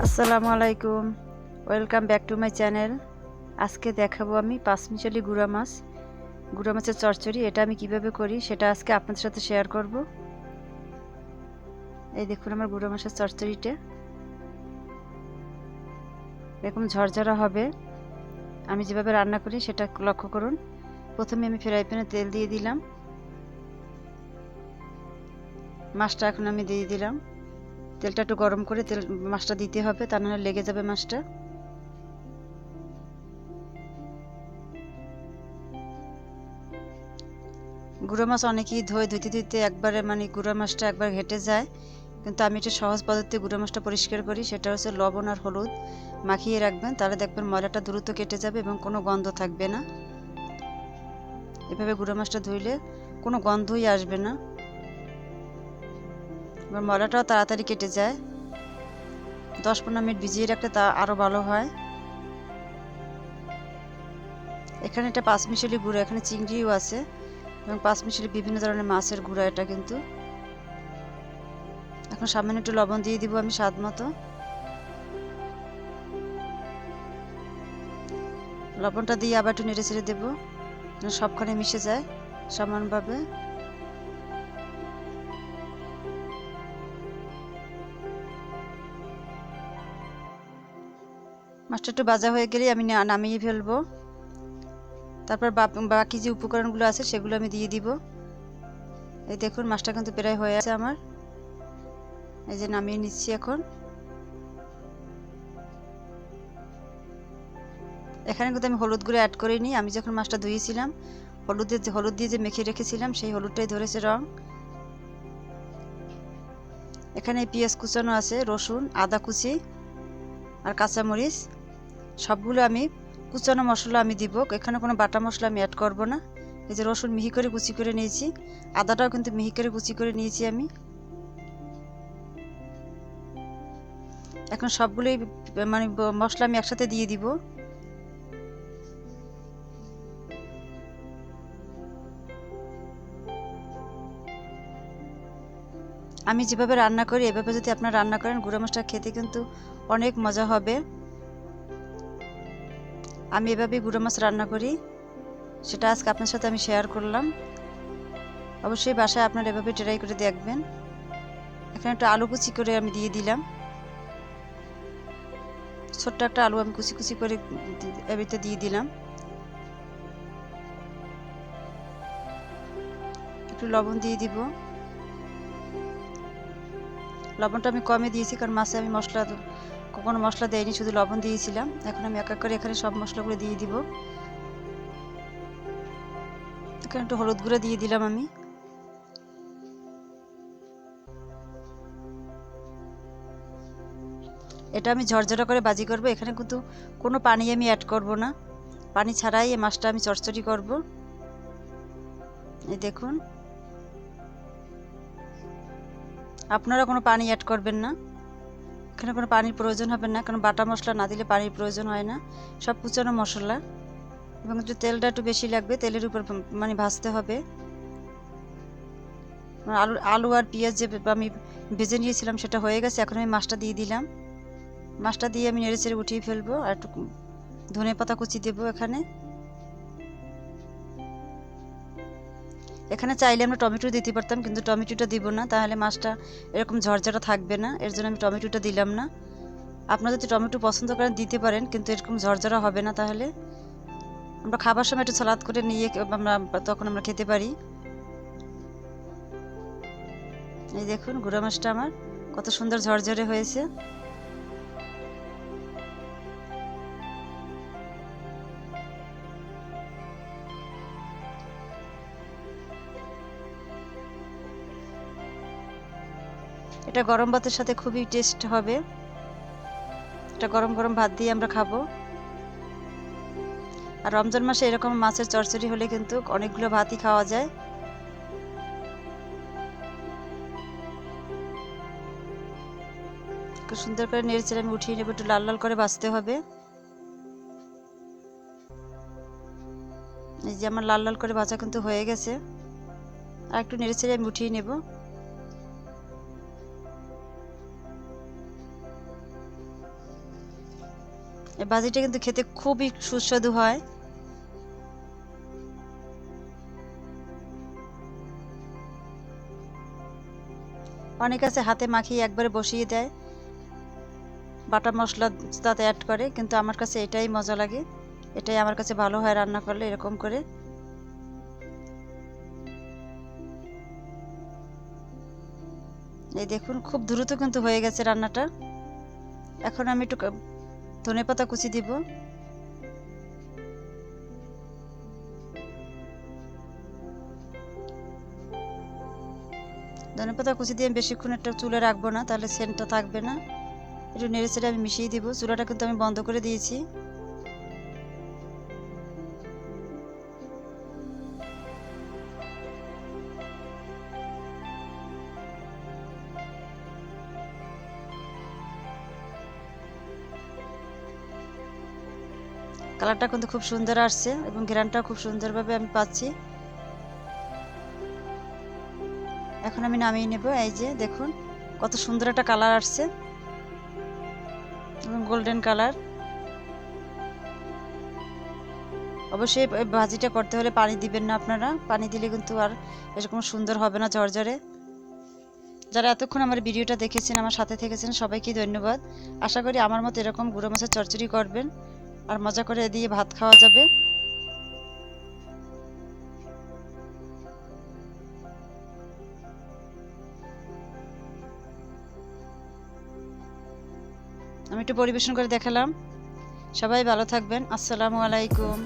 আসসালামু আলাইকুম, welcome back to my channel. আজকে দেখাবো আমি পাঁচমিশালি গুঁড়া মাছের চরচরি। এটা আমি কিভাবে করি সেটা আজকে আপনাদের সাথে শেয়ার করব। এই দেখুন আমার গুঁড়া মাছের চরচরিটা এরকম ঝরঝরা হবে। আমি যেভাবে রান্না করি সেটা লক্ষ্য করুন। প্রথমে আমি ফ্রাই প্যানে তেল দিয়ে দিলাম, মাছটা এখন আমি দিয়ে দিলাম। তেলটা একটু গরম করে মাছটা দিতে হবে, তা নাহলে লেগে যাবে মাছটা। গুঁড়ো মাছ অনেকেই ধুইতে ধুইতে একবারে গুঁড়ো মাছটা একবার ঘেটে যায়, কিন্তু আমি এটা সহজ পদ্ধতিতে গুঁড়ো মাছটা পরিষ্কার করি। সেটা হচ্ছে লবণ আর হলুদ মাখিয়ে রাখবেন, তাহলে দেখবেন ময়লাটা দ্রুত কেটে যাবে এবং কোনো গন্ধ থাকবে না। এভাবে গুঁড়ো মাছটা ধুইলে কোনো গন্ধই আসবে না, এবার ময়লাটাও তাড়াতাড়ি কেটে যায়। 10-15 মিনিট ভিজিয়ে রাখলে তা আরও ভালো হয়। এখানে এটা পাঁচমিশালি গুঁড়ো, এখানে চিংড়িও আছে এবং পাঁচমিশালি বিভিন্ন ধরনের মাছের গুঁড়া এটা কিন্তু। এখন সামান্য একটু লবণ দিয়ে দিব আমি স্বাদ মতো। লবণটা দিয়ে আবার একটু নেড়ে ছেড়ে দেবো যেন সবখানে মিশে যায় সমানভাবে। মাছটা একটু ভাজা হয়ে গেলে আমি নামিয়ে ফেলবো। তারপর বাকি যে উপকরণগুলো আছে সেগুলো আমি দিয়ে দিব। এই দেখুন মাছটা কিন্তু প্রায় হয়ে আছে আমার। এই যে নামিয়ে নিচ্ছি এখন। এখানে কিন্তু আমি হলুদ গুঁড়ো অ্যাড করিনি। আমি যখন মাছটা ধুয়েছিলাম হলুদ দিয়ে যে মেখে রেখেছিলাম সেই হলুদটাই ধরেছে রং। এখানে পেঁয়াজ কুচানো আছে, রসুন, আদা কুচি আর কাঁচামরিচ সবগুলো আমি কুচানো মশলা আমি দিব। এখানে কোনো বাটা মশলা আমি অ্যাড করব না। এই যে রসুন মিহি করে কুচি করে নিয়েছি, আদাটাও কিন্তু মিহি করে কুচি করে নিয়েছি আমি। এখন সবগুলোই মশলা আমি একসাথে দিয়ে দিব। আমি যেভাবে রান্না করি এভাবে যদি আপনারা রান্না করেন গুঁড়া মাছটা খেতে কিন্তু অনেক মজা হবে। আমি এভাবেই গুঁড়া মাছ রান্না করি, সেটা আজকে আপনার সাথে আমি শেয়ার করলাম। অবশ্যই বাসায় আপনারা এভাবে ট্রাই করে দেখবেন। এখানে একটা আলু কুচি করে আমি দিয়ে দিলাম। ছোট্ট একটা আলু আমি কুচি কুচি করে এবিতে দিয়ে দিলাম। একটু লবণ দিয়ে দিব। লবণটা আমি কমে দিয়েছি কারণ মাছে আমি কোনো মশলা দেয়নি, শুধু লবণ দিয়েছিলাম। এখন আমি এক এক করে এখানে সব মশলাগুলো দিয়ে দিব। এখানে একটু হলুদ গুঁড়ো দিয়ে দিলাম আমি। এটা আমি ঝরঝরা করে ভাজি করব। এখানে কিন্তু কোনো পানি আমি অ্যাড করব না, পানি ছাড়াই এই মাছটা আমি চরচরি করব। এই দেখুন, আপনারা কোনো পানি অ্যাড করবেন না। এখানে কোনো পানির প্রয়োজন হবে না, কারণ বাটা মশলা না দিলে পানির প্রয়োজন হয় না। সব কুচানো মশলা এবং একটু তেলটা একটু বেশি লাগবে, তেলের উপর ভাজতে হবে। আলু আর পেঁয়াজ যে আমি ভেজে নিয়েছিলাম সেটা হয়ে গেছে। এখন আমি মাছটা দিয়ে দিলাম। মাছটা দিয়ে আমি নেড়ে চেড়ে উঠিয়ে ফেলবো আর একটু ধনেপাতা কুচি দেবো এখানে। এখানে চাইলে আমরা টমেটো দিতে পারতাম, কিন্তু টমেটোটা দিব না, তাহলে মাছটা এরকম ঝরঝরা থাকবে না। এর জন্য আমি টমেটোটা দিলাম না। আপনারা যদি টমেটো পছন্দ করেন দিতে পারেন, কিন্তু এরকম ঝরঝরা হবে না। তাহলে আমরা খাবার সময় একটু সালাদ করে নিয়ে তখন আমরা খেতে পারি। এই দেখুন গুঁড়া মাছটা আমার কত সুন্দর ঝরঝরে হয়েছে। এটা গরম ভাতের সাথে খুবই টেস্ট হবে। এটা গরম গরম ভাত দিয়ে আমরা খাবো। আর রমজান মাসে এরকম মাছের চরচরি হলে কিন্তু অনেকগুলো ভাতই খাওয়া যায়। খুব সুন্দর করে নেড়ে চেড়ে আমি উঠিয়ে নেব। একটু লাল লাল করে ভাজতে হবে। এই যে আমার লাল লাল করে ভাজা কিন্তু হয়ে গেছে। আর একটু নেড়ে চেড়ে আমি উঠিয়ে নেব। এই ভাজিটা কিন্তু খেতে খুবই সুস্বাদু হয়। অনেক আছে হাতে মাখিয়ে একবারে বসিয়ে দেয়, বাটা মশলা তাতে অ্যাড করে, কিন্তু আমার কাছে এটাই মজা লাগে, এটাই আমার কাছে ভালো হয় রান্না করলে এরকম করে। এই দেখুন খুব দ্রুত কিন্তু হয়ে গেছে রান্নাটা। এখন আমি একটু ধনেপাতা কুচি দিব। ধনেপাতা কুচি দিয়ে বেশিক্ষণ একটা চুলে রাখবো না, তাহলে সেন্টটা থাকবে না। একটু নেড়ে চেড়ে আমি মিশিয়ে দিব। চুলাটা কিন্তু আমি বন্ধ করে দিয়েছি। কালারটা কিন্তু খুব সুন্দর আসছে এবং ঘ্রাণটাও খুব সুন্দরভাবে আমি পাচ্ছি। এখন আমি নামিয়ে নেব। এই যে দেখুন কত সুন্দর একটা কালার আসছে এবং গোল্ডেন কালার। অবশ্যই ভাজিটা করতে হলে পানি দিবেন না আপনারা, পানি দিলে কিন্তু আর এরকম সুন্দর হবে না, ঝরঝরে। যারা এতক্ষণ আমার ভিডিওটা দেখেছেন, আমার সাথে থেকেছেন, সবাইকে ধন্যবাদ। আশা করি আমার মতো এরকম গুঁড়ো মাছের চচ্চড়ি করবেন আর মজা করে দিয়ে ভাত খাওয়া যাবে। আমি একটু পরিবেশন করে দেখালাম। সবাই ভালো থাকবেন। আসসালামু আলাইকুম।